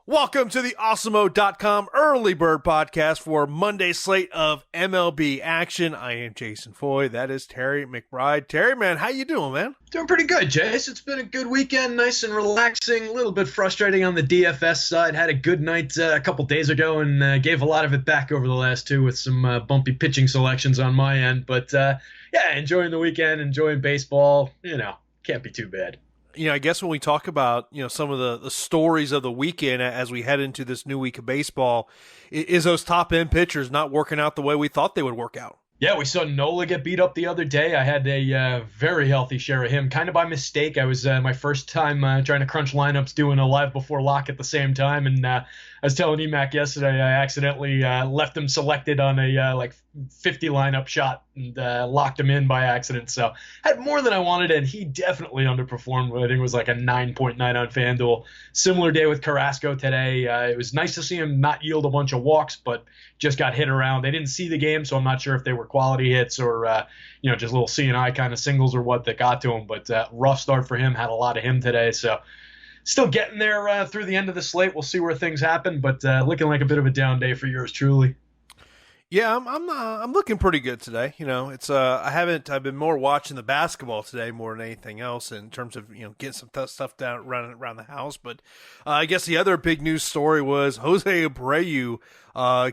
Welcome to the Awesemo.com early bird podcast for Monday slate of MLB action. I am Jason Foy. That is Terry McBride. Terry, man, how you doing, man? Doing pretty good, Jace. It's been a good weekend, nice and relaxing, a little bit frustrating on the DFS side. Had a good night a couple days ago and gave a lot of it back over the last two with some bumpy pitching selections on my end. But yeah, enjoying the weekend, enjoying baseball, can't be too bad. I guess when we talk about, some of the stories of the weekend as we head into this new week of baseball, is those top-end pitchers not working out the way we thought they would work out. Yeah, we saw Nola get beat up the other day. I had a very healthy share of him, kind of by mistake. I was my first time trying to crunch lineups, doing a live before lock at the same time, and I was telling EMAC yesterday I accidentally left him selected on a 50 lineup shot and locked him in by accident. So had more than I wanted, and he definitely underperformed. I think it was like a 9.9 on FanDuel. Similar day with Carrasco today. It was nice to see him not yield a bunch of walks, but just got hit around. They didn't see the game, so I'm not sure if they were quality hits or just little C&I kind of singles or what that got to him. But rough start for him. Had a lot of him today, so still getting there through the end of the slate. We'll see where things happen, but looking like a bit of a down day for yours truly. Yeah, I'm looking pretty good today. It's I've been more watching the basketball today more than anything else in terms of getting some stuff down around the house. But I guess the other big news story was Jose Abreu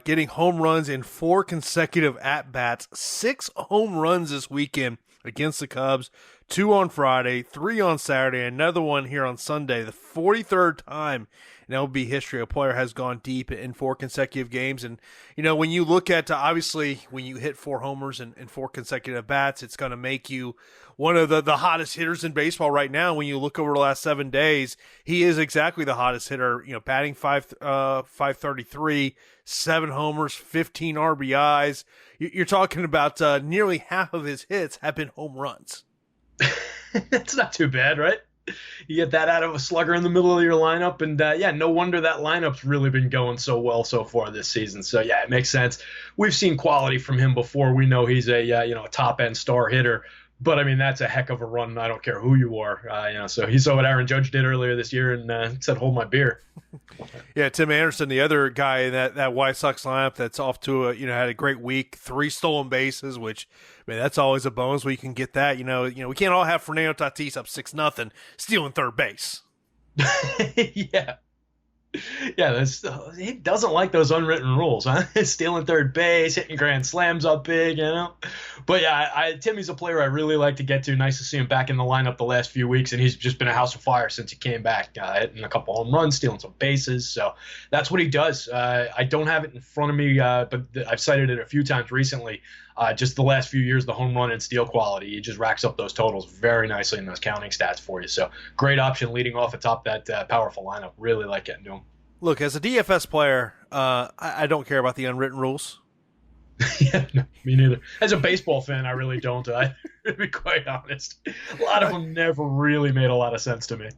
getting home runs in 4 consecutive at bats, 6 home runs this weekend against the Cubs, 2 on Friday, 3 on Saturday, another one here on Sunday. The 43rd time in MLB history a player has gone deep in 4 consecutive games. And, when you look at, obviously, when you hit 4 homers in 4 consecutive bats, it's going to make you one of the hottest hitters in baseball right now. When you look over the last 7 days, he is exactly the hottest hitter, batting 533, 7 homers, 15 RBIs. You're talking about nearly half of his hits have been home runs. That's not too bad, right? You get that out of a slugger in the middle of your lineup, and no wonder that lineup's really been going so well so far this season. So yeah, it makes sense. We've seen quality from him before. We know he's a top end star hitter, but I mean that's a heck of a run. I don't care who you are. So he saw what Aaron Judge did earlier this year and said, "Hold my beer." Yeah, Tim Anderson, the other guy in that White Sox lineup that's off to had a great week, 3 stolen bases, which that's always a bonus where you can get that. We can't all have Fernando Tatis up 6-0 stealing third base. Yeah. Yeah, he doesn't like those unwritten rules, huh? Stealing third base, hitting grand slams up big, But yeah, Timmy's a player I really like to get to. Nice to see him back in the lineup the last few weeks, and he's just been a house of fire since he came back, hitting a couple home runs, stealing some bases. So that's what he does. I don't have it in front of me, but I've cited it a few times recently. Just the last few years, the home run and steal quality, he just racks up those totals very nicely in those counting stats for you. So great option leading off atop that powerful lineup. Really like getting to him. Look, as a DFS player, I don't care about the unwritten rules. Yeah, no, me neither. As a baseball fan, I really don't. To be quite honest, a lot of them never really made a lot of sense to me.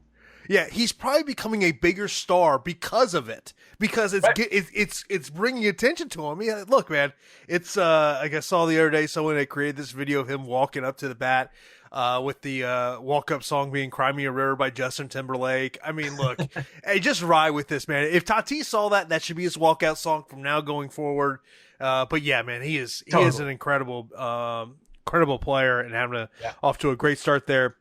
Yeah, he's probably becoming a bigger star because of it. Because it's bringing attention to him. Yeah, look, man, it's like I saw the other day someone had created this video of him walking up to the bat with the walk-up song being "Cry Me a River" by Justin Timberlake. I mean, look, hey, just ride with this, man. If Tatis saw that should be his walkout song from now going forward. But yeah, man, he is an incredible player and having off to a great start there.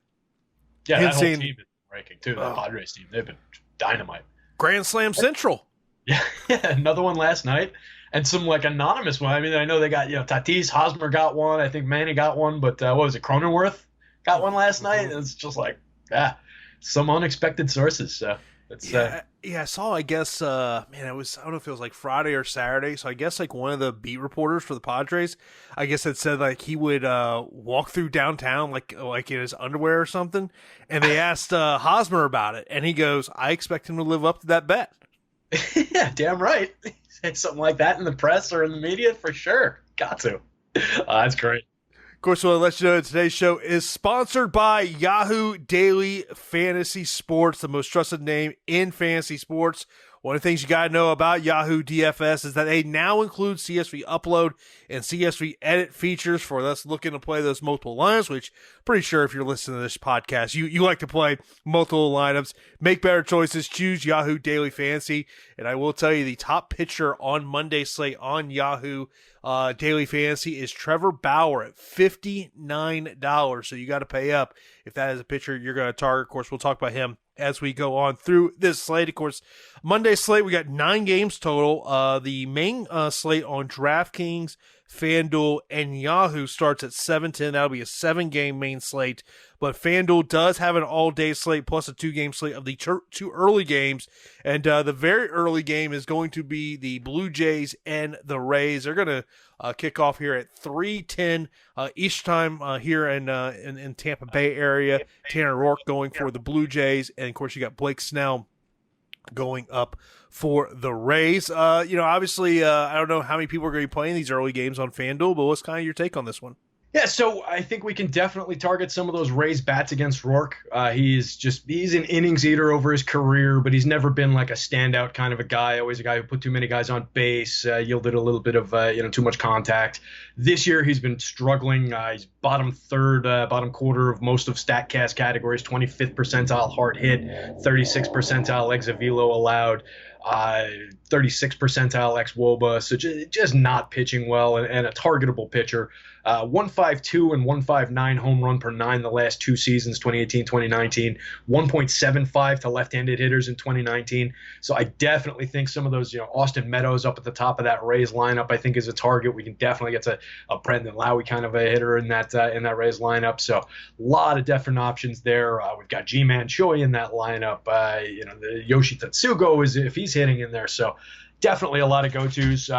Yeah, that whole team is ranking too. The Padres team, they've been dynamite. Grand Slam Central. Yeah, another one last night, and some anonymous one. I mean, I know they got Tatis, Hosmer got one. I think Manny got one, but what was it? Cronenworth got one last night. And it's just some unexpected sources. So it's I saw. I guess it was, I don't know if it was like Friday or Saturday. So I guess one of the beat reporters for the Padres, I guess had said he would walk through downtown like in his underwear or something, and they asked Hosmer about it, and he goes, "I expect him to live up to that bet." Yeah, damn right. Say something like that in the press or in the media for sure. Got to. That's great. Of course, we'll let you know that today's show is sponsored by Yahoo Daily Fantasy Sports, the most trusted name in fantasy sports. One of the things you got to know about Yahoo DFS is that they now include CSV upload and CSV edit features for us looking to play those multiple lineups, which I'm pretty sure if you're listening to this podcast, you like to play multiple lineups, make better choices, choose Yahoo Daily Fantasy. And I will tell you, the top pitcher on Monday slate on Yahoo Daily Fantasy is Trevor Bauer at $59. So you got to pay up if that is a pitcher you're going to target. Of course, we'll talk about him as we go on through this slate. Of course, Monday slate, we got 9 games total. The main slate on DraftKings, FanDuel, and Yahoo starts at 7:10. That'll be a 7-game main slate. But FanDuel does have an all-day slate plus a 2-game slate of the 2 early games. And the very early game is going to be the Blue Jays and the Rays. They're going to kick off here at 3:10 each time here in Tampa Bay area. Tanner Rourke going for the Blue Jays. And, of course, you got Blake Snell going up for the Rays. Obviously, I don't know how many people are going to be playing these early games on FanDuel, but what's kind of your take on this one? Yeah, so I think we can definitely target some of those Rays bats against Rourke. He's an innings eater over his career, but he's never been like a standout kind of a guy. Always a guy who put too many guys on base, yielded a little bit of too much contact. This year he's been struggling. He's bottom quarter of most of StatCast categories, 25th percentile hard hit, 36th percentile ex velo allowed. 36th percentile ex Woba, so just not pitching well and a targetable pitcher. 152 and 159 home run per 9 the last 2 seasons, 2018, 2019, 1.75 to left-handed hitters in 2019. So I definitely think some of those, Austin Meadows up at the top of that Rays lineup, I think is a target. We can definitely get to a Brendan Lowy kind of a hitter in that Rays lineup. So a lot of different options there. We've got G-Man Choi in that lineup. The Yoshi Tatsugo is if he's hitting in there. So definitely a lot of go-tos.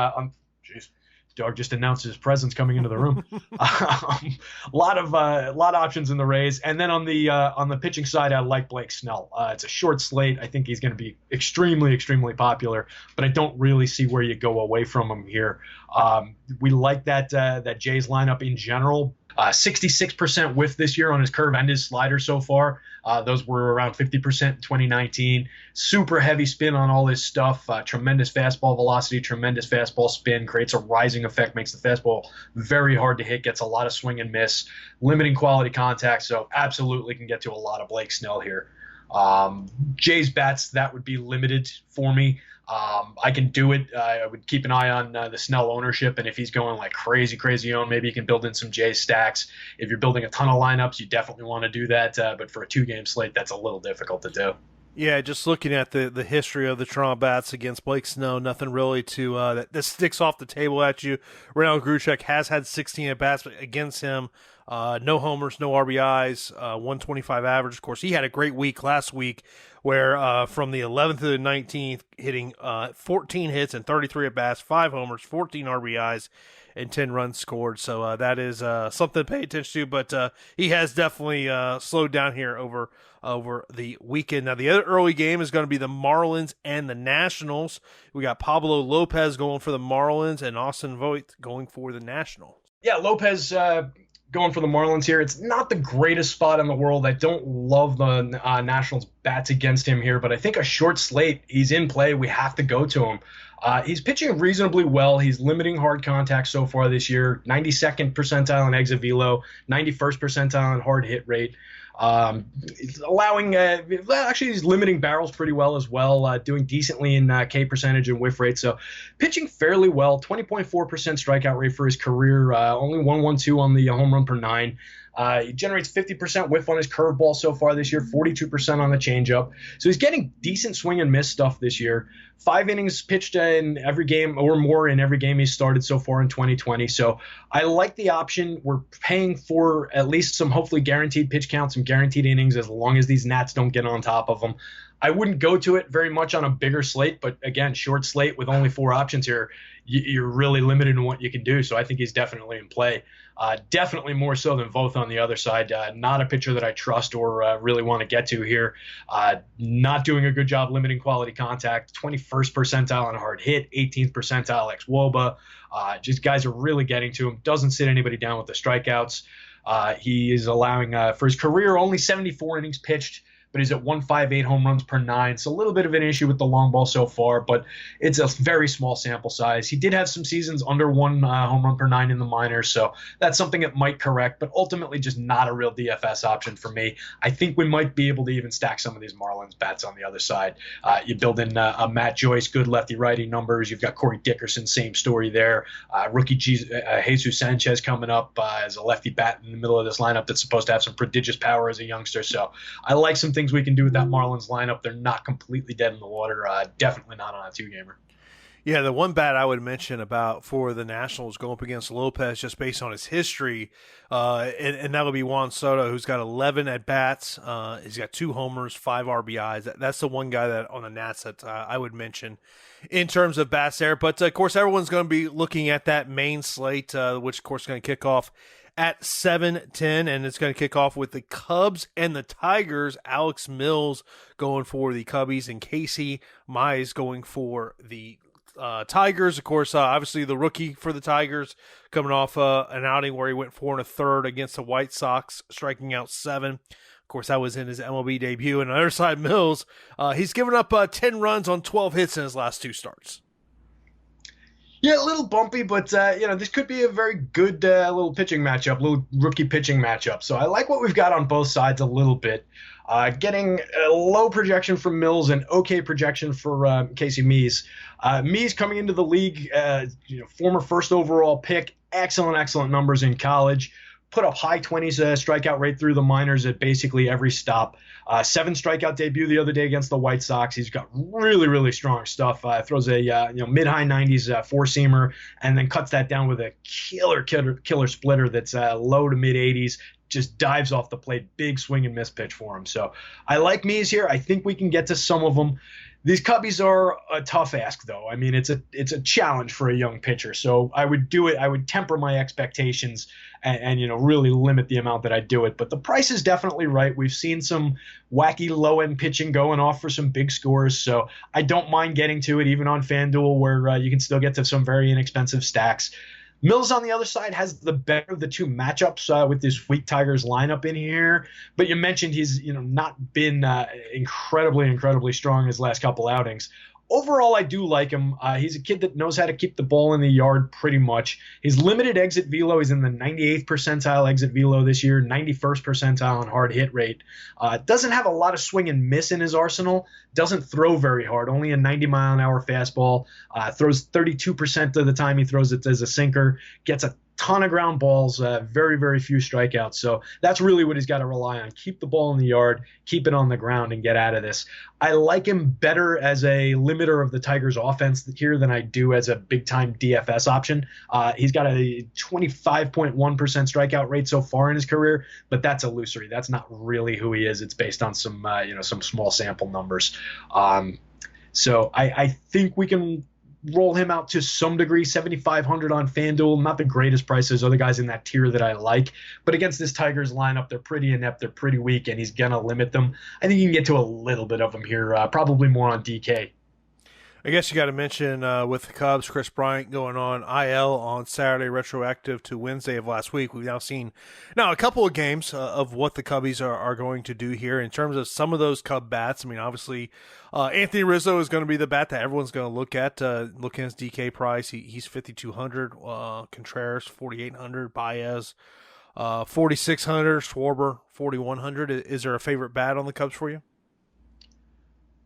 Dog just announced his presence coming into the room. A lot of options in the Rays, and then on the pitching side, I like Blake Snell. It's a short slate. I think he's going to be extremely, extremely popular, but I don't really see where you go away from him here. We like that Jays lineup in general. 66% whiff this year on his curve and his slider so far. Those were around 50% in 2019. Super heavy spin on all his stuff. Tremendous fastball velocity, tremendous fastball spin, creates a rising effect, makes the fastball very hard to hit, gets a lot of swing and miss, limiting quality contact. So absolutely can get to a lot of Blake Snell here. Jays bats, that would be limited for me. I can do it. I would keep an eye on the Snell ownership, and if he's going like crazy own, maybe you can build in some Jays stacks. If you're building a ton of lineups, you definitely want to do that, but for a 2-game slate, that's a little difficult to do. Yeah, just looking at the history of the Toronto Bats against Blake Snell, nothing really to that sticks off the table at you. Renell Gruchek has had 16 at-bats against him. No homers, no RBIs, 125 average. Of course, he had a great week last week where from the 11th to the 19th, hitting 14 hits and 33 at-bats, 5 homers, 14 RBIs, and 10 runs scored. So that is something to pay attention to, but he has definitely slowed down here over the weekend. Now, the other early game is going to be the Marlins and the Nationals. We got Pablo Lopez going for the Marlins and Austin Voigt going for the Nationals. Yeah, Lopez going for the Marlins here. It's not the greatest spot in the world. I don't love the Nationals bats against him here, but I think a short slate, he's in play. We have to go to him. He's pitching reasonably well. He's limiting hard contact so far this year. 92nd percentile in exit velo, 91st percentile in hard hit rate. Allowing actually he's limiting barrels pretty well as well, doing decently in K percentage and whiff rate, so pitching fairly well. 20.4% strikeout rate for his career, only 112 on the home run per 9. He generates 50% whiff on his curveball so far this year, 42% on the changeup. So he's getting decent swing and miss stuff this year. 5 innings pitched in every game or more in every game he's started so far in 2020. So I like the option. We're paying for at least some hopefully guaranteed pitch counts, some guaranteed innings as long as these Nats don't get on top of them. I wouldn't go to it very much on a bigger slate, but again, short slate with only 4 options here, you're really limited in what you can do. So I think he's definitely in play. Definitely more so than Voth on the other side. Not a pitcher that I trust or really want to get to here. Not doing a good job limiting quality contact. 21st percentile on hard hit, 18th percentile ex Woba. Just guys are really getting to him. Doesn't sit anybody down with the strikeouts. He is allowing for his career only 74 innings pitched, but he's at 158 home runs per nine. So a little bit of an issue with the long ball so far, but it's a very small sample size. He did have some seasons under one home run per nine in the minors, so that's something that might correct, but ultimately just not a real DFS option for me. I think we might be able to even stack some of these Marlins bats on the other side. You build in a Matt Joyce, good lefty-righty numbers. You've got Corey Dickerson, same story there. Rookie Jesus Sanchez coming up as a lefty bat in the middle of this lineup that's supposed to have some prodigious power as a youngster. So I like some things we can do with that Marlins lineup. They're not completely dead in the water. Definitely not on a two-gamer. Yeah, the one bat I would mention about for the Nationals going up against Lopez just based on his history, and that would be Juan Soto, who's got 11 at-bats. He's got 2 homers, 5 RBIs. That's the one guy that on the Nats that I would mention in terms of bats there. But, of course, everyone's going to be looking at that main slate, which, of course, is going to kick off at 7:10, and it's going to kick off with the Cubs and the Tigers. Alex Mills going for the Cubbies and Casey Mize going for the Tigers. Of course, obviously the rookie for the Tigers coming off an outing where he went 4 1/3 against the White Sox, striking out 7. Of course, that was in his MLB debut. And on the other side, Mills, he's given up 10 runs on 12 hits in his last 2 starts. Yeah, a little bumpy, but this could be a very good little pitching matchup, little rookie pitching matchup. So I like what we've got on both sides a little bit. Getting a low projection from Mills and okay projection for Casey Mize. Mize coming into the league, former first overall pick, excellent numbers in college. Put up high 20s strikeout rate through the minors at basically every stop. 7 strikeout debut the other day against the White Sox. He's got really strong stuff. Throws a mid-high 90s 4-seamer and then cuts that down with a killer splitter that's low to mid 80s. Just dives off the plate. Big swing and miss pitch for him. So I like Mize here. I think we can get to some of them. These Cubbies are a tough ask, though. I mean, it's a challenge for a young pitcher. So I would do it. I would temper my expectations and really limit the amount that I do it. But the price is definitely right. We've seen some wacky low-end pitching going off for some big scores. So I don't mind getting to it, even on FanDuel, where you can still get to some very inexpensive stacks. Mills on the other side has the better of the 2 matchups with this weak Tigers lineup in here. But you mentioned he's not been incredibly strong his last couple outings. Overall, I do like him. He's a kid that knows how to keep the ball in the yard pretty much. His limited exit velo, he's in the 98th percentile exit velo this year, 91st percentile on hard hit rate. Doesn't have a lot of swing and miss in his arsenal. Doesn't throw very hard, only a 90-mile-an-hour fastball. Throws 32% of the time he throws it as a sinker. Gets a ton of ground balls, very few strikeouts. So that's really what he's got to rely on. Keep the ball in the yard, keep it on the ground, and get out of this. I like him better as a limiter of the Tigers' offense here than I do as a big-time DFS option. He's got a 25.1% strikeout rate so far in his career, but that's illusory. That's not really who he is. It's based on some small sample numbers. So I think we can roll him out to some degree. 7,500 on FanDuel, not the greatest price. There's other guys in that tier that I like, but against this Tigers lineup, they're pretty inept, they're pretty weak, and he's gonna limit them. I think you can get to a little bit of them here, probably more on DK. I guess you got to mention with the Cubs, Chris Bryant going on IL on Saturday, retroactive to Wednesday of last week. We've now seen a couple of games of what the Cubbies are going to do here in terms of some of those Cub bats. I mean, obviously, Anthony Rizzo is going to be the bat that everyone's going to look at. Look at his DK price. He's 5,200. Contreras, 4,800. Baez, 4,600. Schwarber, 4,100. Is there a favorite bat on the Cubs for you?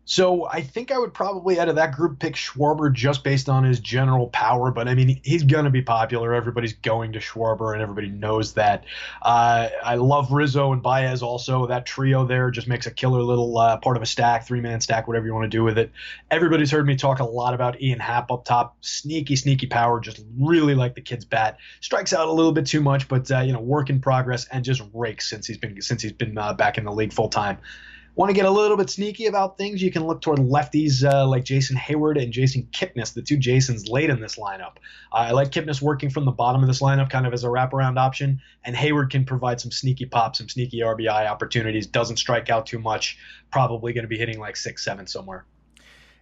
So I think I would probably, out of that group, pick Schwarber just based on his general power. But, I mean, he's going to be popular. Everybody's going to Schwarber, and everybody knows that. I love Rizzo and Baez also. That trio there just makes a killer little part of a stack, 3-man stack, whatever you want to do with it. Everybody's heard me talk a lot about Ian Happ up top. Sneaky power. Just really like the kid's bat. Strikes out a little bit too much, but, work in progress and just rakes since he's been back in the league full time. Want to get a little bit sneaky about things, you can look toward lefties like Jason Hayward and Jason Kipnis, the 2 Jasons late in this lineup. I like Kipnis working from the bottom of this lineup kind of as a wraparound option, and Hayward can provide some sneaky pop, some sneaky RBI opportunities, doesn't strike out too much, probably going to be hitting like 6-7 somewhere.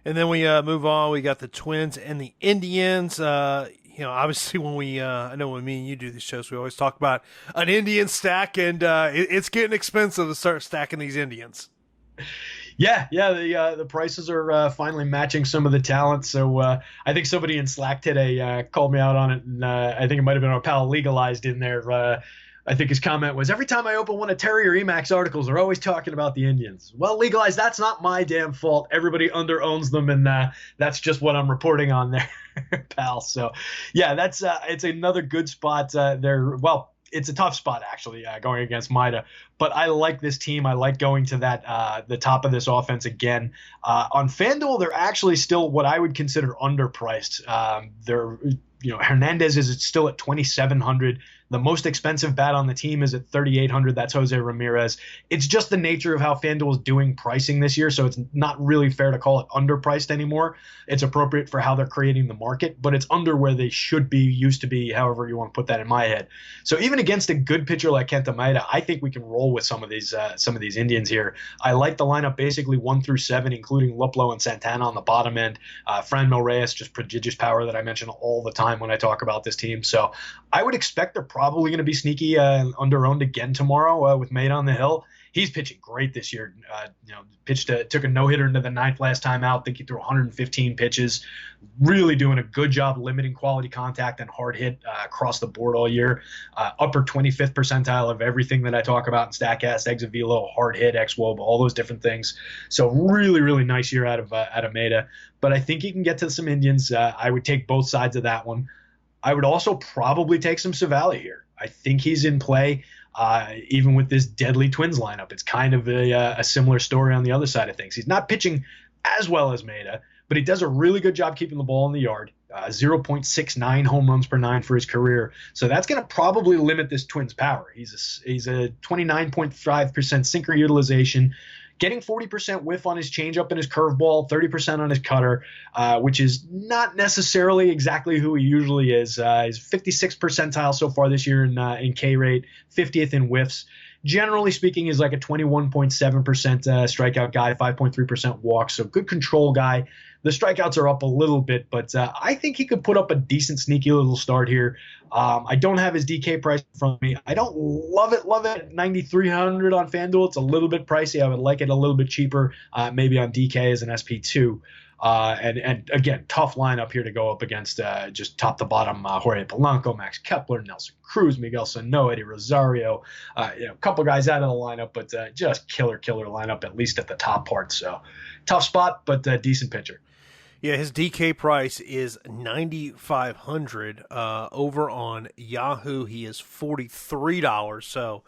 And then we move on. We got the Twins and the Indians. Obviously when I know when me and you do these shows, we always talk about an Indian stack, and it's getting expensive to start stacking these Indians. Yeah, the prices are finally matching some of the talent. So I think somebody in Slack today called me out on it, and I think it might have been our pal Legalized in there. I think his comment was, every time I open one of Terry or Emacs articles, they're always talking about the Indians. Well, Legalized, that's not my damn fault. Everybody under owns them, and that's just what I'm reporting on there, pal. So yeah, that's it's another good spot there. Well, it's a tough spot actually going against Maeda, but I like this team. I like going to that the top of this offense again. On FanDuel, they're actually still what I would consider underpriced. They're Hernandez is still at 2,700. The most expensive bat on the team is at 3,800. That's Jose Ramirez. It's just the nature of how FanDuel is doing pricing this year, so it's not really fair to call it underpriced anymore. It's appropriate for how they're creating the market, but it's under where they should be, used to be, however you want to put that in my head. So even against a good pitcher like Kenta Maeda, I think we can roll with some of these Indians here. I like the lineup basically 1 through 7, including Luplow and Santana on the bottom end. Franmil Reyes, just prodigious power that I mention all the time when I talk about this team. So I would expect they're probably going to be sneaky under-owned again tomorrow with Maeda on the hill. He's pitching great this year. Took a no-hitter into the 9th last time out. I think he threw 115 pitches. Really doing a good job limiting quality contact and hard hit across the board all year. Upper 25th percentile of everything that I talk about in StatCast, exit velo, hard hit, ex-woba, all those different things. So really, really nice year out of Maeda. But I think he can get to some Indians. I would take both sides of that one. I would also probably take some Savali here. I think he's in play. Even with this deadly Twins lineup, it's kind of a similar story on the other side of things. He's not pitching as well as Maeda, but he does a really good job keeping the ball in the yard. 0.69 home runs per 9 for his career. So that's going to probably limit this Twins power. He's a 29.5% sinker utilization, getting 40% whiff on his changeup and his curveball, 30% on his cutter, which is not necessarily exactly who he usually is. He's 56th percentile so far this year in K rate, 50th in whiffs. Generally speaking, he's like a 21.7% strikeout guy, 5.3% walk, so good control guy. The strikeouts are up a little bit, but I think he could put up a decent, sneaky little start here. I don't have his DK price in front of me. I don't love it at 9,300 on FanDuel. It's a little bit pricey. I would like it a little bit cheaper, maybe on DK as an SP2. And again, tough lineup here to go up against just top to bottom Jorge Polanco, Max Kepler, Nelson Cruz, Miguel Sano, Eddie Rosario, a couple guys out of the lineup, but just killer lineup, at least at the top part. So tough spot, but decent pitcher. Yeah, his DK price is 9,500. Over on Yahoo, he is $43. So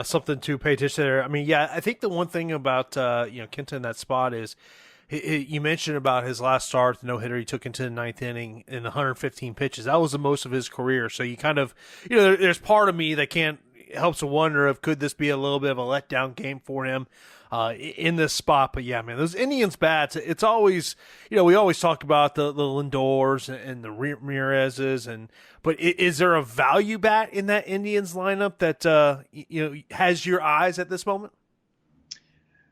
something to pay attention to there. I mean, yeah, I think the one thing about Kenta in that spot is you mentioned about his last start, the no-hitter he took into the 9th inning in 115 pitches. That was the most of his career. So you kind of, there's part of me that helps to wonder if could this be a little bit of a letdown game for him in this spot. But yeah, man, those Indians bats, it's always, we always talk about the Lindors and the Ramirez's, but is there a value bat in that Indians lineup that has your eyes at this moment?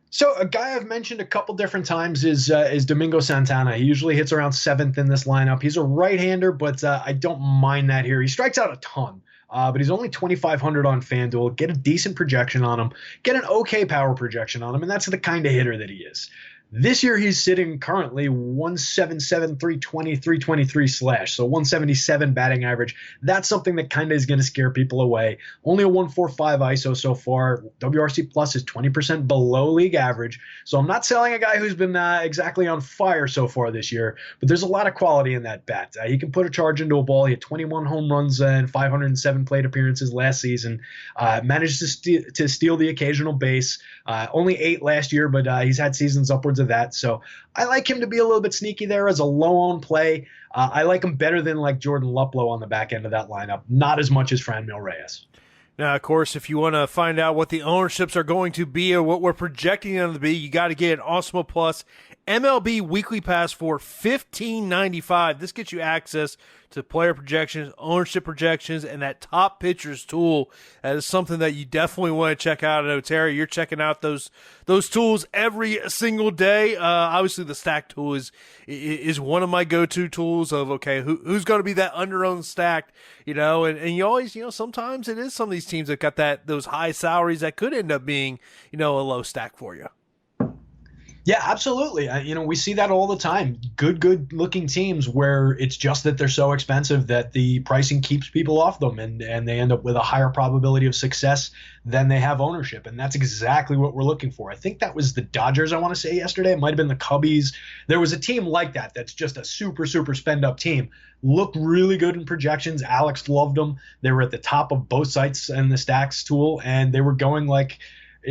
So a guy I've mentioned a couple different times is Domingo Santana. He usually hits around 7th in this lineup. He's a right-hander, but I don't mind that here. He strikes out a ton. But he's only 2,500 on FanDuel. Get a decent projection on him. Get an okay power projection on him, and that's the kind of hitter that he is. This year he's sitting currently 177, 320, 323 slash, so 177 batting average. That's something that kind of is going to scare people away. Only a 145 ISO so far. WRC plus is 20% below league average. So I'm not selling a guy who's been exactly on fire so far this year, but there's a lot of quality in that bat. He can put a charge into a ball. He had 21 home runs and 507 plate appearances last season. Managed to steal the occasional base. Only 8 last year, but he's had seasons upwards of that. So I like him to be a little bit sneaky there as a low-owned play. I like him better than like Jordan Luplow on the back end of that lineup, not as much as Franmil Reyes. Now, of course, if you want to find out what the ownerships are going to be or what we're projecting them to be, you got to get an Awesemo Plus MLB Weekly Pass for $15.95. This gets you access to player projections, ownership projections, and that top pitchers tool. That is something that you definitely want to check out. I know, Terry, you're checking out those tools every single day. Obviously, the stack tool is one of my go-to tools of, okay, who's going to be that under-owned stacked, and you always, sometimes it is some of these teams that got those high salaries that could end up being, a low stack for you. Yeah, absolutely. We see that all the time. Good looking teams where it's just that they're so expensive that the pricing keeps people off them, and they end up with a higher probability of success than they have ownership. And that's exactly what we're looking for. I think that was the Dodgers, I want to say yesterday. It might have been the Cubbies. There was a team like that that's just a super spend up team. Looked really good in projections. Alex loved them. They were at the top of both sites in the stacks tool, and they were going like,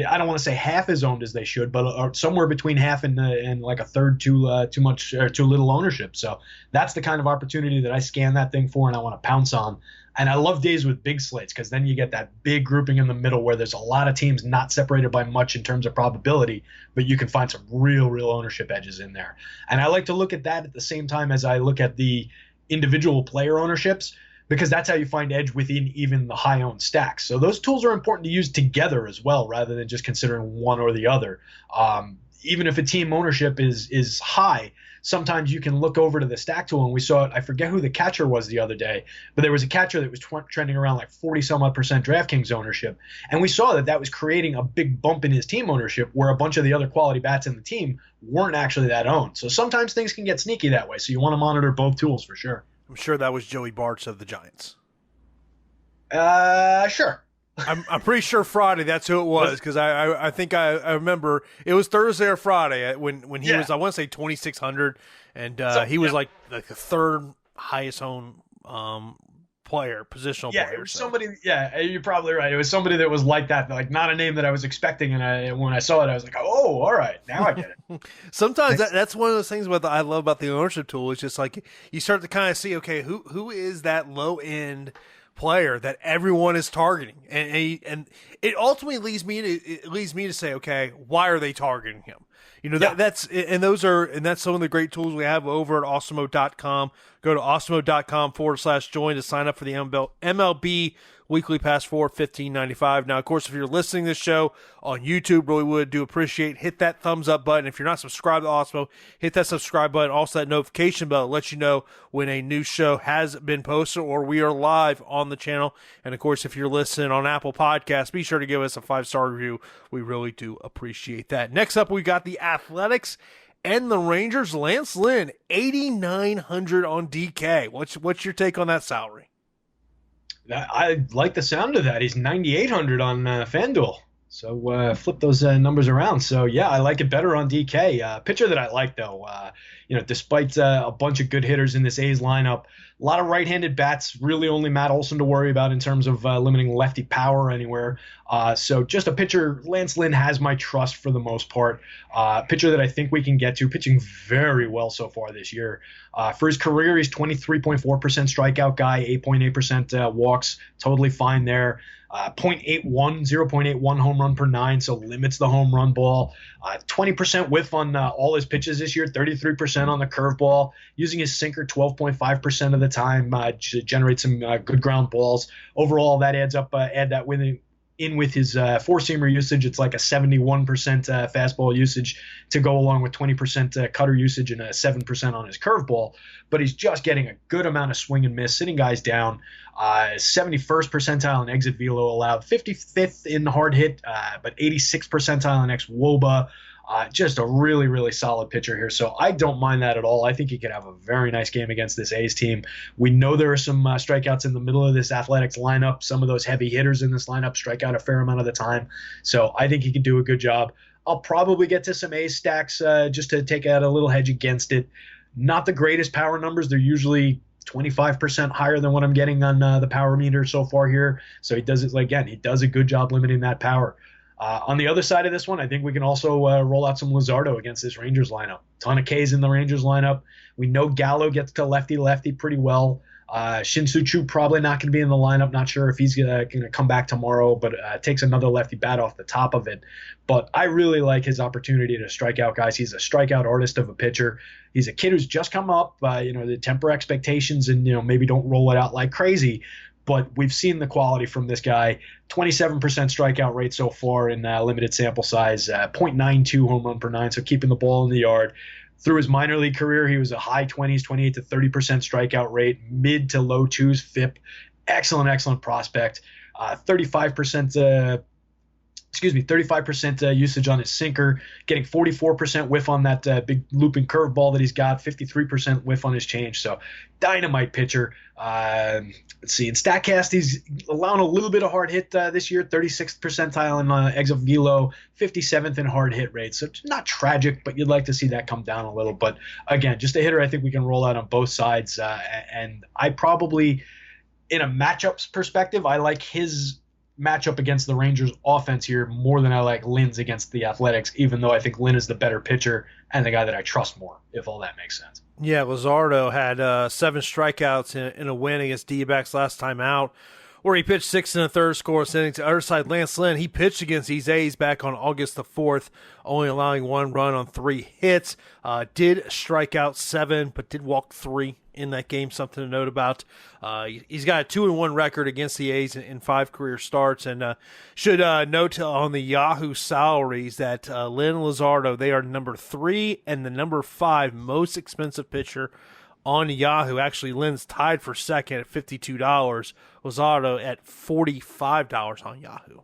I don't want to say half as owned as they should, but somewhere between half and like a third too much or too little ownership. So that's the kind of opportunity that I scan that thing for and I want to pounce on. And I love days with big slates because then you get that big grouping in the middle where there's a lot of teams not separated by much in terms of probability, but you can find some real ownership edges in there. And I like to look at that at the same time as I look at the individual player ownerships, because that's how you find edge within even the high owned stacks. So those tools are important to use together as well, rather than just considering one or the other. Even if a team ownership is high, sometimes you can look over to the stack tool, and we saw it. I forget who the catcher was the other day, but there was a catcher that was trending around like 40 some odd percent DraftKings ownership. And we saw that was creating a big bump in his team ownership where a bunch of the other quality bats in the team weren't actually that owned. So sometimes things can get sneaky that way. So you want to monitor both tools for sure. I'm sure that was Joey Bartz of the Giants. Sure. I'm pretty sure Friday that's who it was, because I think I remember it was Thursday or Friday when he was, I want to say 2,600, and he was like the third highest owned positional player. It was somebody. Yeah, you're probably right. It was somebody that was like that, like not a name that I was expecting, and when I saw it, I was like, oh, all right, now I get it. Sometimes that's one of those things I love about the ownership tool. It's just like you start to kind of see, okay, who is that low end player that everyone is targeting, and it ultimately leads me to say, okay, why are they targeting him? That's some of the great tools we have over at Awesemo.com. Go to Awesemo.com/join to sign up for the MLB Weekly Pass for $15.95. Now, of course, if you're listening to this show on YouTube, really would appreciate, hit that thumbs up button. If you're not subscribed to Awesemo, hit that subscribe button. Also, that notification bell lets you know when a new show has been posted or we are live on the channel. And, of course, if you're listening on Apple Podcasts, be sure to give us a 5-star review. We really do appreciate that. Next up, we got the Athletics and the Rangers. Lance Lynn, 8,900 on DK. What's your take on that salary? I like the sound of that. He's 9,800 on FanDuel. So flip those numbers around. So, yeah, I like it better on DK. Pitcher that I like, though, despite a bunch of good hitters in this A's lineup, a lot of right-handed bats, really only Matt Olson to worry about in terms of limiting lefty power anywhere. So just a pitcher, Lance Lynn has my trust for the most part. Pitcher that I think we can get to, pitching very well so far this year. For his career, he's 23.4% strikeout guy, 8.8% walks, totally fine there. 0.81 home run per 9, so limits the home run ball. 20% whiff on all his pitches this year, 33% on the curveball. Using his sinker 12.5% of the time, generate some good ground balls. Overall, that adds up. Add that in with his four-seamer usage, it's like a 71% fastball usage to go along with 20% cutter usage and a 7% on his curveball. But he's just getting a good amount of swing and miss, sitting guys down. 71st percentile in exit velo allowed, 55th in hard hit, but 86th percentile in ex-Woba. Just a really solid pitcher here. So I don't mind that at all. I think he could have a very nice game against this A's team. We know there are some strikeouts in the middle of this Athletics lineup. Some of those heavy hitters in this lineup strike out a fair amount of the time. So I think he can do a good job. I'll probably get to some A's stacks just to take out a little hedge against it. Not the greatest power numbers. They're usually 25% higher than what I'm getting on the power meter so far here. So he does it, again, he does a good job limiting that power. On the other side of this one, I think we can also roll out some Luzardo against this Rangers lineup. Ton of Ks in the Rangers lineup. We know Gallo gets to lefty pretty well. Shin-Soo probably not going to be in the lineup. Not sure if he's going to come back tomorrow, but takes another lefty bat off the top of it. But I really like his opportunity to strike out guys. He's a strikeout artist of a pitcher. He's a kid who's just come up, to temper expectations and, maybe don't roll it out like crazy. But we've seen the quality from this guy. 27% strikeout rate so far in limited sample size, 0.92 home run per 9, so keeping the ball in the yard. Through his minor league career, he was a high 20s, 28 to 30% strikeout rate, mid to low 2s FIP. Excellent prospect. 35% 35% usage on his sinker, getting 44% whiff on that big looping curveball that he's got, 53% whiff on his change. So dynamite pitcher. Let's see. In StatCast, he's allowing a little bit of hard hit this year, 36th percentile in exit velo, 57th in hard hit rate. So it's not tragic, but you'd like to see that come down a little. But again, just a hitter I think we can roll out on both sides. And I probably, in a matchups perspective, I like his matchup against the Rangers offense here more than I like Lynn's against the Athletics, even though I think Lynn is the better pitcher and the guy that I trust more, if all that makes sense. Yeah, Luzardo had 7 strikeouts in a win against D-backs last time out, where he pitched 6 1/3 scoreless innings. To the other side, Lance Lynn, he pitched against these A's back on August the 4th, only allowing 1 run on 3 hits. Did strike out 7, but did walk 3 in that game, something to note about. He's got a 2-1 record against the A's in 5 career starts, and should note on the Yahoo salaries that Lynn Luzardo, they are number 3 and the number 5 most expensive pitcher on Yahoo. Actually, Lynn's tied for second at $52, Luzardo at $45 on Yahoo.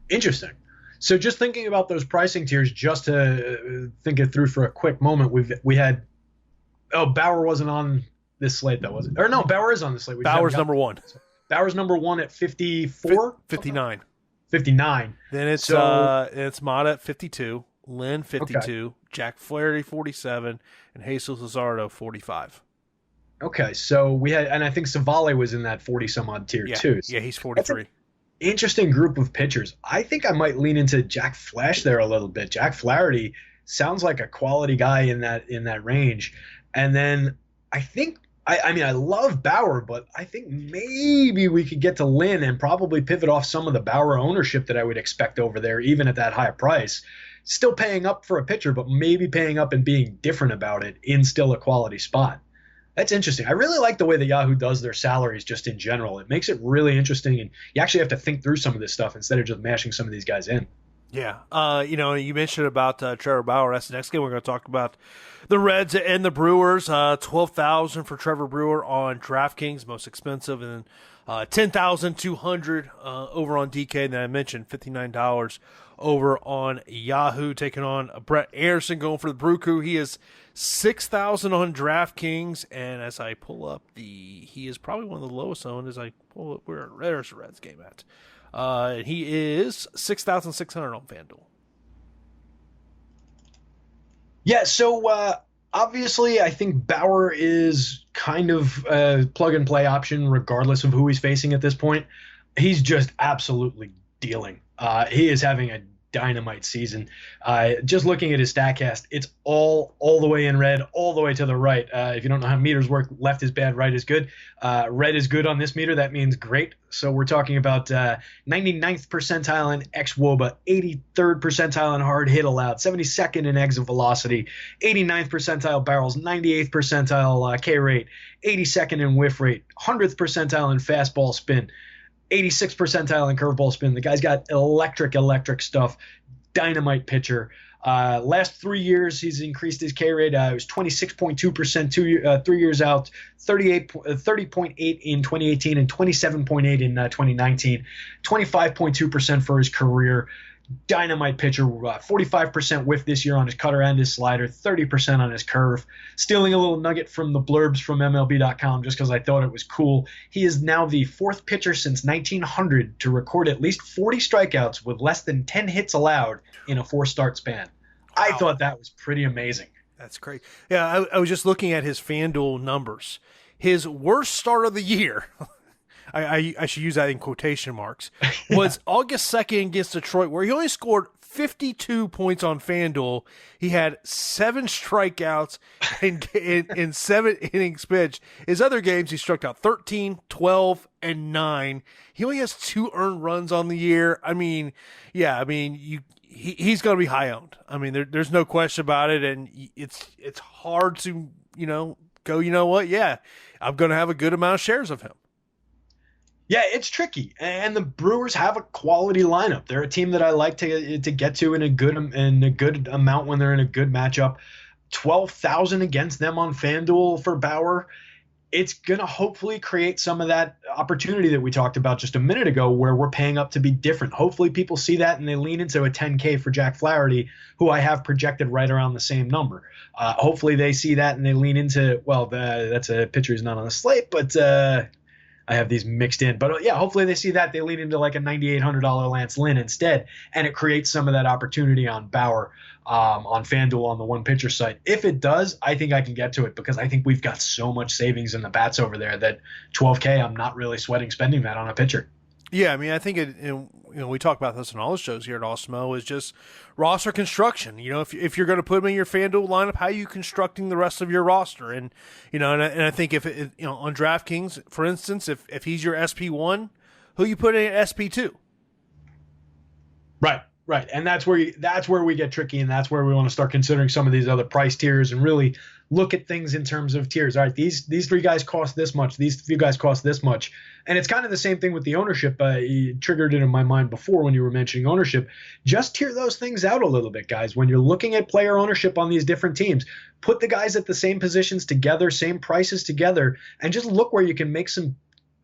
Interesting. So just thinking about those pricing tiers, just to think it through for a quick moment, we had Bauer wasn't on this slate, though, was it? Or no, Bauer is on the slate. Bauer's number 1. Bauer's number 1 at 54? 59. 59. Then it's Mata at 52, Lynn 52, okay. Jack Flaherty 47, and Jesus Luzardo 45. Okay, so we had, and I think Savale was in that 40-some-odd tier, too. So yeah, he's 43. Interesting group of pitchers. I think I might lean into Jack Flash there a little bit. Jack Flaherty sounds like a quality guy in that range. And then I think, I love Bauer, but I think maybe we could get to Lynn and probably pivot off some of the Bauer ownership that I would expect over there, even at that high price. Still paying up for a pitcher, but maybe paying up and being different about it in still a quality spot. That's interesting. I really like the way that Yahoo does their salaries just in general. It makes it really interesting, and you actually have to think through some of this stuff instead of just mashing some of these guys in. Yeah. You mentioned about Trevor Bauer. That's the next game we're going to talk about. The Reds and the Brewers, $12,000 for Trevor Bauer on DraftKings, most expensive, and then $10,200 over on DK. And then I mentioned $59 over on Yahoo, taking on Brett Anderson going for the Brew Crew. He is $6,000 on DraftKings, and as I pull up he is probably one of the lowest owned. As I pull up, there's the Reds game at. He is $6,600 on FanDuel. Yeah, so obviously I think Bauer is kind of a plug-and-play option regardless of who he's facing at this point. He's just absolutely dealing. He is having a dynamite season. Just looking at his StatCast, it's all the way in red, all the way to the right. If you don't know how meters work, left is bad, right is good. Red is good on this meter. That means great. So we're talking about 99th percentile in Woba, 83rd percentile in hard hit allowed, 72nd in exit velocity, 89th percentile barrels, 98th percentile K rate, 82nd in whiff rate, 100th percentile in fastball spin, 86th percentile in curveball spin. The guy's got electric stuff. Dynamite pitcher. Last 3 years, he's increased his K rate. It was 26.2% 3 years out, 30.8 in 2018, and 27.8 in 2019. 25.2% for his career. Dynamite pitcher, 45% whiff this year on his cutter and his slider, 30% on his curve. Stealing a little nugget from the blurbs from MLB.com just because I thought it was cool. He is now the 4th pitcher since 1900 to record at least 40 strikeouts with less than 10 hits allowed in a 4-start span. Wow. I thought that was pretty amazing. That's great. Yeah, I was just looking at his FanDuel numbers. His worst start of the year I should use that in quotation marks, was August 2nd against Detroit, where he only scored 52 points on FanDuel. He had 7 strikeouts in 7 innings pitched. His other games, he struck out 13, 12, and 9. He only has 2 earned runs on the year. He's going to be high owned. I mean, there's no question about it, and it's hard to, go, you know what? Yeah, I'm going to have a good amount of shares of him. Yeah, it's tricky, and the Brewers have a quality lineup. They're a team that I like to get to in a good amount when they're in a good matchup. 12,000 against them on FanDuel for Bauer. it's going to hopefully create some of that opportunity that we talked about just a minute ago where we're paying up to be different. Hopefully people see that and they lean into a 10K for Jack Flaherty, who I have projected right around the same number. Hopefully they see that and they lean into, well, that's a pitcher who's not on the slate, but I have these mixed in. But yeah, hopefully they see that. They lean into like a $9,800 Lance Lynn instead, and it creates some of that opportunity on Bauer on FanDuel on the one pitcher site. If it does, I think I can get to it because I think we've got so much savings in the bats over there that 12K, I'm not really sweating spending that on a pitcher. Yeah, I mean, I think we talk about this on all the shows here at Awesemo, is just roster construction. If you're going to put them in your FanDuel lineup, how are you constructing the rest of your roster? And and I think if on DraftKings, for instance, if he's your SP1, who you put in at SP2? Right, and that's where we get tricky, and that's where we want to start considering some of these other price tiers and really look at things in terms of tiers. All right, these three guys cost this much, these few guys cost this much, and it's kind of the same thing with the ownership. You triggered it in my mind before when you were mentioning ownership. Just tier those things out a little bit, guys. When you're looking at player ownership on these different teams, put the guys at the same positions together, same prices together, and just look where you can make some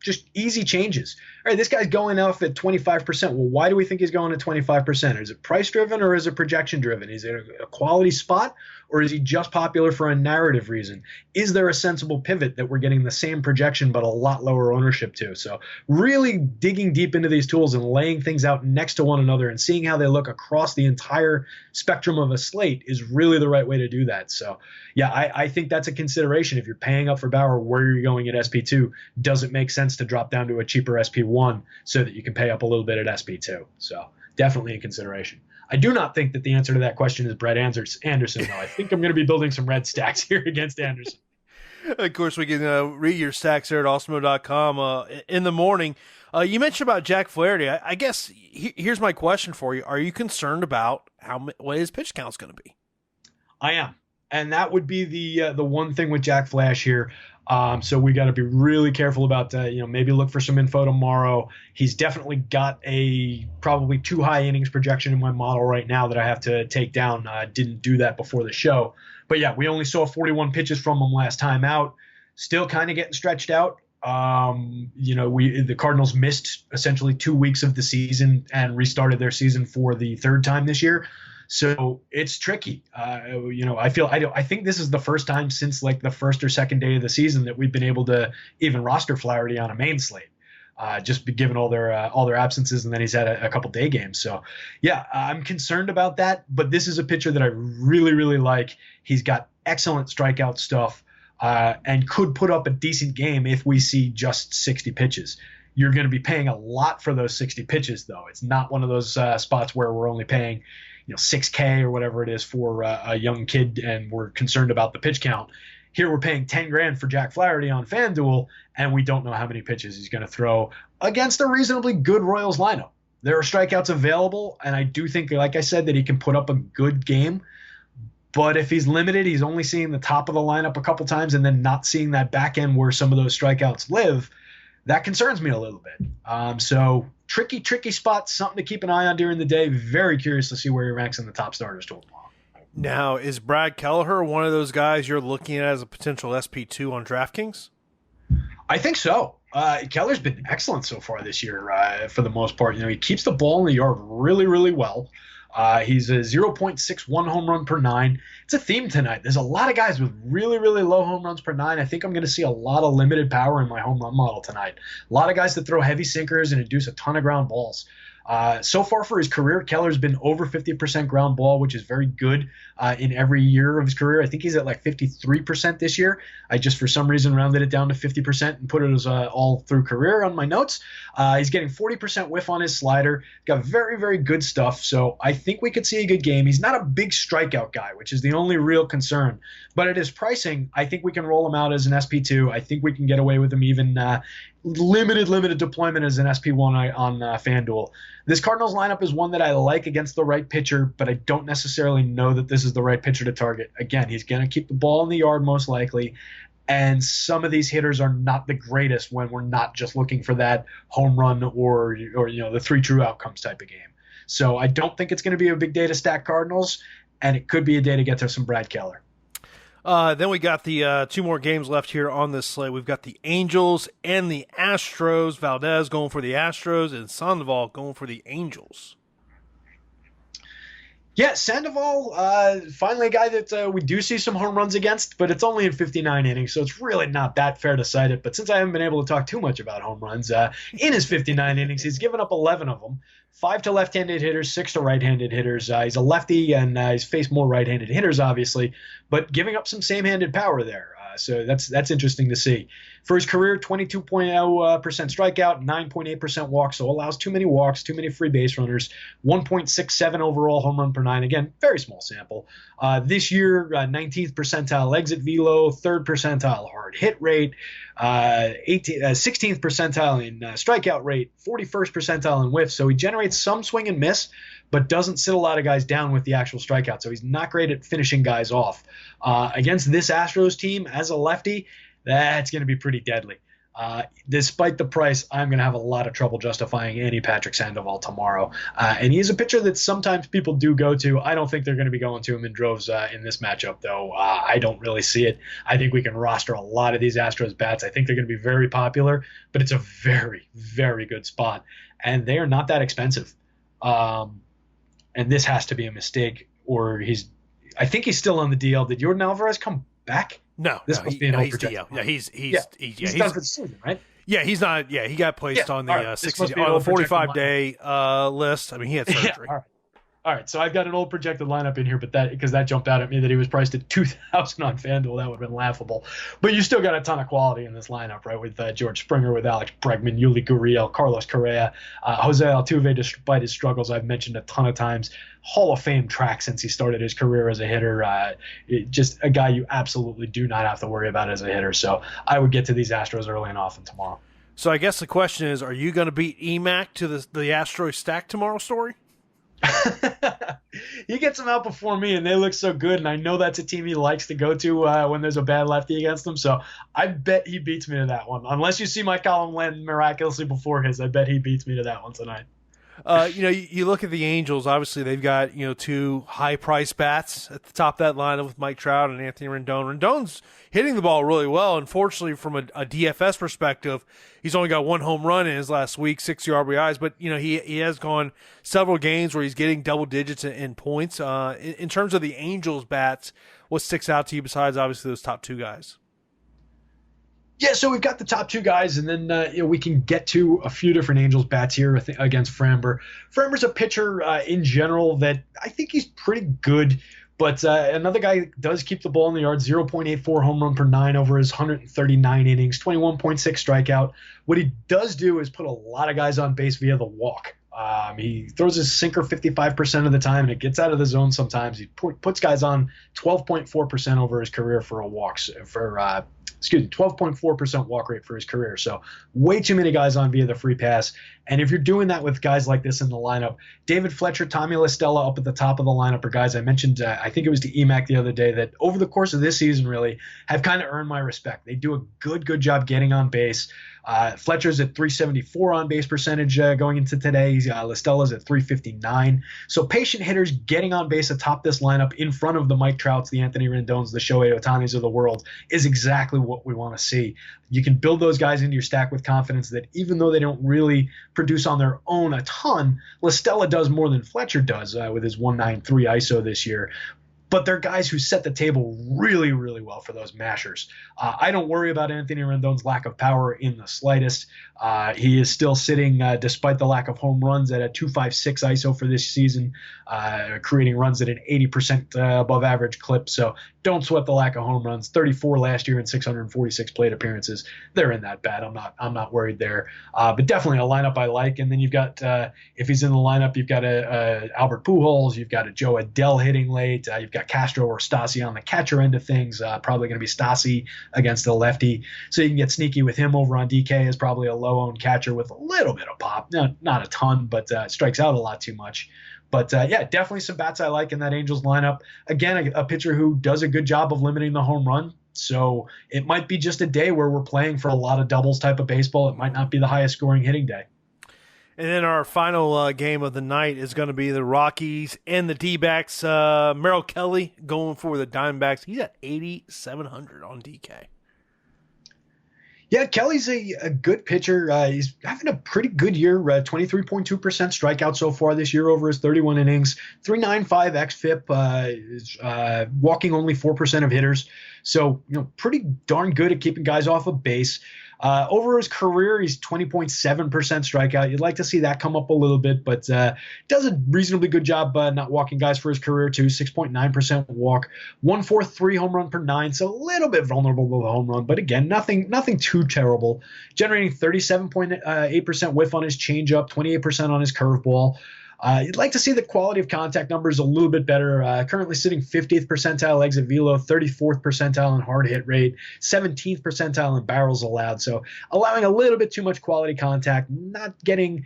just easy changes. All right, this guy's going off at 25%. Well, why do we think he's going at 25%? Is it price driven or is it projection driven? Is it a quality spot or is he just popular for a narrative reason? Is there a sensible pivot that we're getting the same projection but a lot lower ownership to? So really digging deep into these tools and laying things out next to one another and seeing how they look across the entire spectrum of a slate is really the right way to do that. So yeah, I think that's a consideration. If you're paying up for Bauer, where you're going at SP2, does it make sense to drop down to a cheaper SP1 so that you can pay up a little bit at SP2? So definitely a consideration. I do not think that the answer to that question is Brett Anderson, though. I think I'm going to be building some red stacks here against Anderson. Of course, we can read your stacks there at Awesemo.com in the morning. You mentioned about Jack Flaherty. I guess here's my question for you. Are you concerned about what his pitch count's going to be? I am. And that would be the one thing with Jack Flash here. So we got to be really careful about maybe look for some info tomorrow. He's definitely got a probably too high innings projection in my model right now that I have to take down. Didn't do that before the show. But yeah, we only saw 41 pitches from him last time out. Still kind of getting stretched out. The Cardinals missed essentially 2 weeks of the season and restarted their season for the third time this year. So it's tricky. I think this is the first time since like the first or second day of the season that we've been able to even roster Flaherty on a main slate, just given all their absences, and then he's had a couple day games. So yeah, I'm concerned about that. But this is a pitcher that I really, really like. He's got excellent strikeout stuff, and could put up a decent game if we see just 60 pitches. You're going to be paying a lot for those 60 pitches, though. It's not one of those spots where we're only paying $6K or whatever it is for a young kid, and we're concerned about the pitch count. Here we're paying $10,000 for Jack Flaherty on FanDuel, and we don't know how many pitches he's going to throw against a reasonably good Royals lineup. There are strikeouts available, and I do think, like I said, that he can put up a good game. But if he's limited, he's only seeing the top of the lineup a couple times and then not seeing that back end where some of those strikeouts live. That concerns me a little bit. So tricky spot, something to keep an eye on during the day. Very curious to see where he ranks in the top starters tomorrow. Now, is Brad Kelleher one of those guys you're looking at as a potential SP2 on DraftKings? I think so. Keller's been excellent so far this year for the most part. He keeps the ball in the yard really, really well. He's a 0.61 home run per nine. It's a theme tonight. There's a lot of guys with really, really low home runs per nine. I think I'm going to see a lot of limited power in my home run model tonight. A lot of guys that throw heavy sinkers and induce a ton of ground balls. So far for his career, Keller's been over 50% ground ball, which is very good in every year of his career. I think he's at like 53% this year. I just for some reason rounded it down to 50% and put it as all through career on my notes. He's getting 40% whiff on his slider. Got very, very good stuff. So I think we could see a good game. He's not a big strikeout guy, which is the only real concern. But at his pricing, I think we can roll him out as an SP2. I think we can get away with him even limited deployment as an SP1 on FanDuel. This Cardinals lineup is one that I like against the right pitcher, but I don't necessarily know that this is the right pitcher to target. Again, he's going to keep the ball in the yard most likely, and some of these hitters are not the greatest when we're not just looking for that home run or the three true outcomes type of game. So I don't think it's going to be a big day to stack Cardinals, and it could be a day to get to some Brad Keller. Then we got the two more games left here on this slate. We've got the Angels and the Astros. Valdez going for the Astros and Sandoval going for the Angels. Yeah, Sandoval, finally a guy that we do see some home runs against, but it's only in 59 innings, so it's really not that fair to cite it. But since I haven't been able to talk too much about home runs, in his 59 innings, he's given up 11 of them, 5 to left-handed hitters, 6 to right-handed hitters. He's a lefty, and he's faced more right-handed hitters, obviously, but giving up some same-handed power there. So that's interesting to see. For his career, 22.0% strikeout, 9.8% walk, so allows too many walks, too many free base runners, 1.67 overall home run per nine. Again, very small sample. This year, 19th percentile exit velo, 3rd percentile hard hit rate, 16th percentile in strikeout rate, 41st percentile in whiff. So he generates some swing and miss, but doesn't sit a lot of guys down with the actual strikeout. So he's not great at finishing guys off. Against this Astros team, as a lefty, that's going to be pretty deadly. Despite the price, I'm going to have a lot of trouble justifying any Patrick Sandoval tomorrow. And he's a pitcher that sometimes people do go to. I don't think they're going to be going to him in droves in this matchup, though. I don't really see it. I think we can roster a lot of these Astros bats. I think they're going to be very popular, but it's a very, very good spot. And they are not that expensive. And this has to be a mistake, or I think he's still on the DL. Did Jordan Alvarez come back? No, this must be an he's DL. Yeah, he's done for the season, right? Yeah, he's not. Yeah, he got placed on the 60 on the 45-day list. I mean, he had surgery. Yeah, all right. So I've got an old projected lineup in here, but because that jumped out at me that he was priced at 2,000 on FanDuel, that would have been laughable. But you still got a ton of quality in this lineup, right? With George Springer, with Alex Bregman, Yuli Gurriel, Carlos Correa, Jose Altuve, despite his struggles, I've mentioned a ton of times. Hall of Fame track since he started his career as a hitter. Just a guy you absolutely do not have to worry about as a hitter. So I would get to these Astros early and often tomorrow. So I guess the question is, are you going to beat EMAC to the Astros stack tomorrow story? He gets them out before me, and they look so good, and I know that's a team he likes to go to when there's a bad lefty against them, so I bet he beats me to that one. Unless you see my column land miraculously before his, I bet he beats me to that one tonight. You look at the Angels, obviously they've got, two high-priced bats at the top of that lineup with Mike Trout and Anthony Rendon. Rendon's hitting the ball really well. Unfortunately, from a DFS perspective, he's only got 1 home run in his last week, 60 RBIs, but, he has gone several games where he's getting double digits in points. In terms of the Angels bats, what sticks out to you besides, obviously, those top 2 guys? Yeah, so we've got the top 2 guys, and then we can get to a few different Angels bats here against Framber. Framber's a pitcher in general that I think he's pretty good, but another guy does keep the ball in the yard, 0.84 home run per 9 over his 139 innings, 21.6 strikeout. What he does do is put a lot of guys on base via the walk. He throws his sinker 55% of the time, and it gets out of the zone sometimes. He puts guys on 12.4% over his career for a walks for 12.4% walk rate for his career. So way too many guys on via the free pass. And if you're doing that with guys like this in the lineup, David Fletcher, Tommy La Stella up at the top of the lineup are guys I mentioned, I think it was to EMAC the other day, that over the course of this season really have kind of earned my respect. They do a good job getting on base. Fletcher's at 374 on base percentage going into today. La Stella's at 359. So patient hitters getting on base atop this lineup in front of the Mike Trouts, the Anthony Rendones, the Shohei Ohtanis of the world is exactly what we want to see. You can build those guys into your stack with confidence that even though they don't really produce on their own a ton, La Stella does more than Fletcher does with his 193 ISO this year. But they're guys who set the table really, really well for those mashers. I don't worry about Anthony Rendon's lack of power in the slightest. He is still sitting, despite the lack of home runs, at a 256 ISO for this season, creating runs at an 80% above average clip. So don't sweat the lack of home runs. 34 last year and 646 plate appearances. They're in that bad. I'm not worried there. But definitely a lineup I like. And then you've got, if he's in the lineup, you've got a Albert Pujols, you've got a Joe Adell hitting late, you've got Castro or Stassi on the catcher end of things. Probably going to be Stassi against the lefty. So you can get sneaky with him over on DK as probably a low-owned catcher with a little bit of pop. No, not a ton, but strikes out a lot too much. But, yeah, definitely some bats I like in that Angels lineup. Again, a pitcher who does a good job of limiting the home run. So it might be just a day where we're playing for a lot of doubles type of baseball. It might not be the highest scoring hitting day. And then our final game of the night is going to be the Rockies and the D-backs. Merrell Kelly going for the Diamondbacks. He's at 8,700 on DK. Yeah, Kelly's a good pitcher. He's having a pretty good year. 23.2% strikeout so far this year over his 31 innings. 3.95 xFIP. Walking only 4% of hitters. So, pretty darn good at keeping guys off of base. Over his career, he's 20.7% strikeout. You'd like to see that come up a little bit, but does a reasonably good job not walking guys for his career, too. 6.9% walk, 1.43 home run per 9, so a little bit vulnerable to the home run, but again, nothing too terrible. Generating 37.8% whiff on his changeup, 28% on his curveball. You'd like to see the quality of contact numbers a little bit better. Currently sitting 50th percentile exit velo, 34th percentile in hard hit rate, 17th percentile in barrels allowed. So allowing a little bit too much quality contact, not getting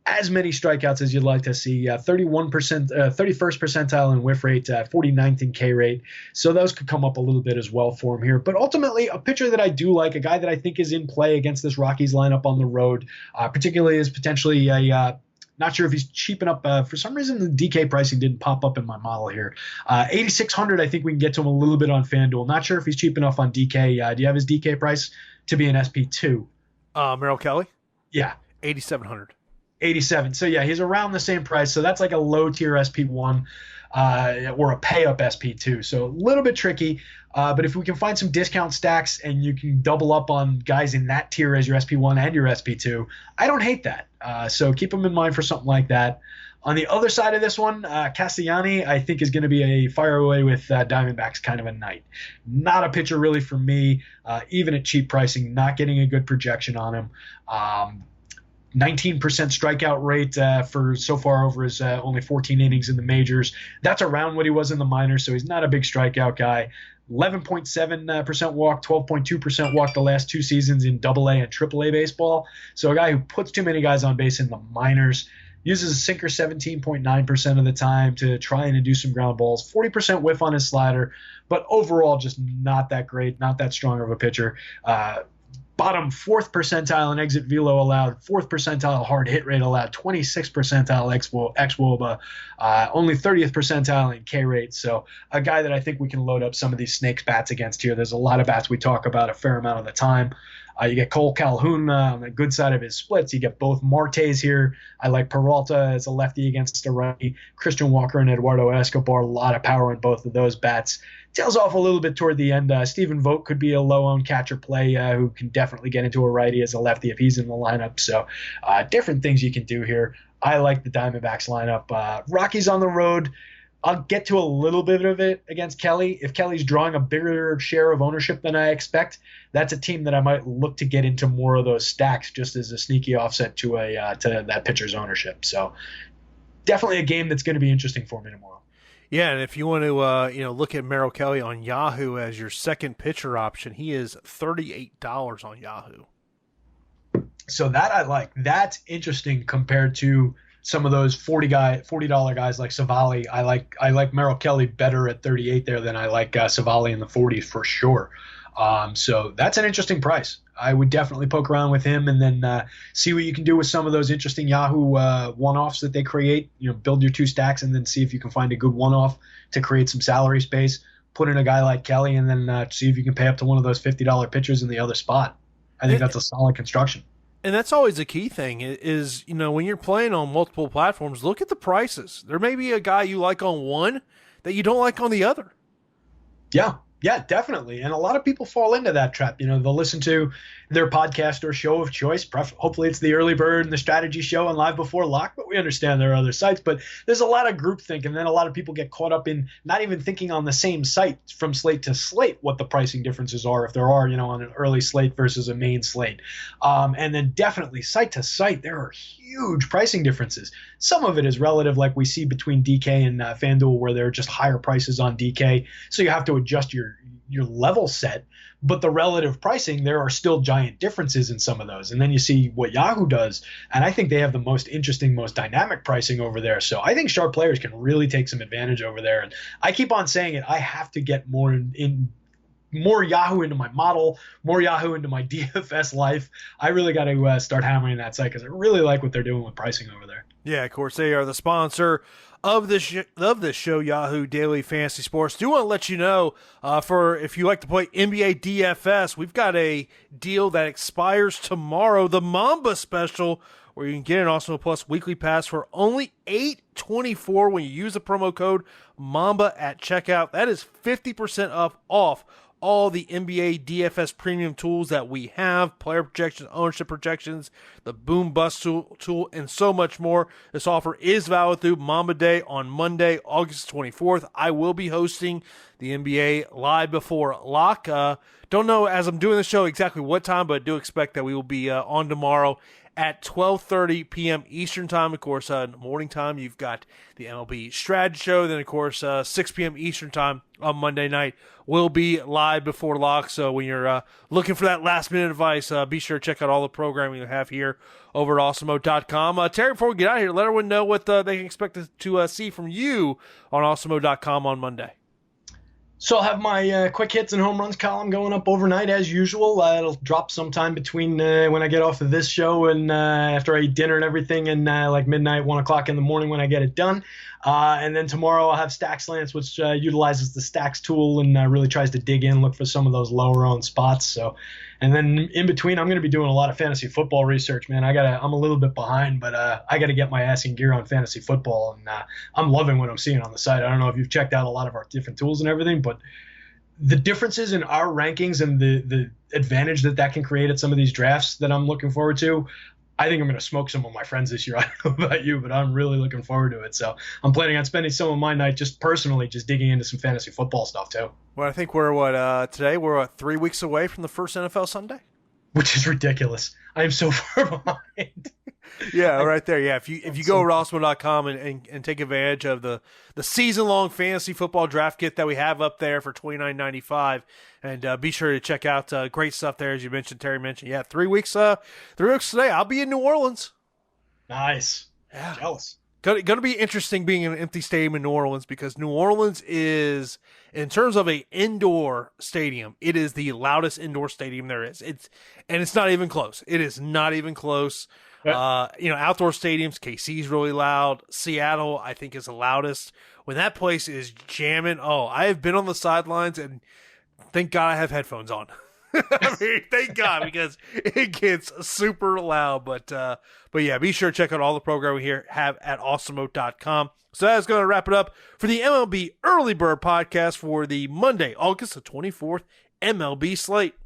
as many strikeouts as you'd like to see. 31%, 31st percentile in whiff rate, 49th in K rate. So those could come up a little bit as well for him here. But ultimately, a pitcher that I do like, a guy that I think is in play against this Rockies lineup on the road, particularly is potentially a not sure if he's cheap enough. For some reason, the DK pricing didn't pop up in my model here. 8,600, I think we can get to him a little bit on FanDuel. Not sure if he's cheap enough on DK. Do you have his DK price to be an SP2? Merrell Kelly? Yeah. 8,700. 87. So, yeah, he's around the same price. So that's like a low-tier SP1 or a pay-up SP2. So a little bit tricky. But if we can find some discount stacks and you can double up on guys in that tier as your SP1 and your SP2, I don't hate that. So keep them in mind for something like that. On the other side of this one, Cassiani, I think, is going to be a fire away with Diamondbacks kind of a night. Not a pitcher really for me, even at cheap pricing, not getting a good projection on him. 19% strikeout rate for so far over his only 14 innings in the majors. That's around what he was in the minors, so he's not a big strikeout guy. 11.7% walk, 12.2% walk the last 2 seasons in AA and AAA baseball. So a guy who puts too many guys on base in the minors. Uses a sinker 17.9% of the time to try and induce some ground balls. 40% whiff on his slider, but overall just not that great, not that strong of a pitcher. Bottom 4th percentile in exit velo allowed, 4th percentile hard hit rate allowed, 26th percentile ex-Woba, only 30th percentile in K rate. So a guy that I think we can load up some of these snakes bats against here. There's a lot of bats we talk about a fair amount of the time. You get Cole Calhoun on the good side of his splits. You get both Martes here. I like Peralta as a lefty against a righty. Christian Walker and Eduardo Escobar, a lot of power in both of those bats. Tails off a little bit toward the end. Stephen Vogt could be a low-owned catcher play who can definitely get into a righty as a lefty if he's in the lineup. So different things you can do here. I like the Diamondbacks lineup. Rockies on the road. I'll get to a little bit of it against Kelly. If Kelly's drawing a bigger share of ownership than I expect, that's a team that I might look to get into more of those stacks just as a sneaky offset to that pitcher's ownership. So definitely a game that's going to be interesting for me tomorrow. Yeah, and if you want to look at Merrell Kelly on Yahoo as your second pitcher option, he is $38 on Yahoo. So that I like. That's interesting compared to some of those $40 guys like Savali. I like Merrell Kelly better at 38 there than I like Savali in the 40s for sure. So that's an interesting price. I would definitely poke around with him and then see what you can do with some of those interesting Yahoo one-offs that they create. Build your 2 stacks and then see if you can find a good one-off to create some salary space. Put in a guy like Kelly and then see if you can pay up to one of those $50 pitchers in the other spot. I think that's a solid construction. And that's always a key thing is, when you're playing on multiple platforms, look at the prices. There may be a guy you like on one that you don't like on the other. Yeah, definitely. And a lot of people fall into that trap. They'll listen to their podcast or show of choice. Hopefully it's the Early Bird and the Strategy Show and Live Before Lock, but we understand there are other sites. But there's a lot of groupthink, and then a lot of people get caught up in not even thinking on the same site from slate to slate what the pricing differences are, if there are, on an early slate versus a main slate. And then definitely site to site, there are huge pricing differences. Some of it is relative, like we see between DK and FanDuel, where there are just higher prices on DK. So you have to adjust your level set, but the relative pricing, there are still giant differences in some of those. And then you see what Yahoo does, and I think they have the most interesting, most dynamic pricing over there. So I think sharp players can really take some advantage over there. And I keep on saying it, I have to get more more Yahoo into my model, more Yahoo into my DFS life. I really got to start hammering that site because I really like what they're doing with pricing over there. Yeah, of course, they are the sponsor of this show, Yahoo Daily Fantasy Sports. Do want to let you know, for if you like to play NBA DFS, we've got a deal that expires tomorrow, the Mamba Special, where you can get an Awesemo Plus weekly pass for only $8.24 when you use the promo code Mamba at checkout. That is 50% off all the NBA DFS premium tools that we have, player projections, ownership projections, the boom bust tool, and so much more. This offer is valid through Mamba Day on Monday, August 24th. I will be hosting the NBA live before lock. Don't know as I'm doing the show exactly what time, but do expect that we will be on tomorrow at 12:30 p.m. Eastern Time. Of course, in the morning time, you've got the MLB Strategy Show. Then, of course, 6 p.m. Eastern Time on Monday night will be live before lock. So when you're looking for that last-minute advice, be sure to check out all the programming you have here over at Awesemo.com. Terry, before we get out of here, let everyone know what they can expect to see from you on Awesemo.com on Monday. So I'll have my quick hits and home runs column going up overnight as usual. It'll drop sometime between when I get off of this show and after I eat dinner and everything, and like midnight, 1 o'clock in the morning when I get it done. And then tomorrow I'll have Stack Slants, which utilizes the Stacks tool and really tries to dig in, look for some of those lower owned spots. So, and then in between, I'm going to be doing a lot of fantasy football research, man. I'm a little bit behind, but I got to get my ass in gear on fantasy football, and I'm loving what I'm seeing on the site. I don't know if you've checked out a lot of our different tools and everything, but the differences in our rankings and the advantage that can create at some of these drafts that I'm looking forward to, I think I'm going to smoke some of my friends this year. I don't know about you, but I'm really looking forward to it. So I'm planning on spending some of my night just personally just digging into some fantasy football stuff too. Well, I think we're today we're 3 weeks away from the first NFL Sunday, which is ridiculous. I am so far behind. Yeah, right there. Yeah, if you go over to Awesemo.com and take advantage of the season-long fantasy football draft kit that we have up there for $29.95, and be sure to check out great stuff there, as you mentioned, Terry mentioned. Yeah, 3 weeks today. I'll be in New Orleans. Nice. Yeah. Jealous. Going to be interesting being in an empty stadium in New Orleans, because New Orleans is, in terms of an indoor stadium, it is the loudest indoor stadium there is. It's not even close. It is not even close. Outdoor stadiums, KC's really loud. Seattle, I think, is the loudest. When that place is jamming, I have been on the sidelines, and thank God I have headphones on. I mean, thank God, because it gets super loud. But yeah, be sure to check out all the programming here have at Awesemo.com. So that's going to wrap it up for the MLB Early Bird podcast for the Monday, August the 24th MLB slate.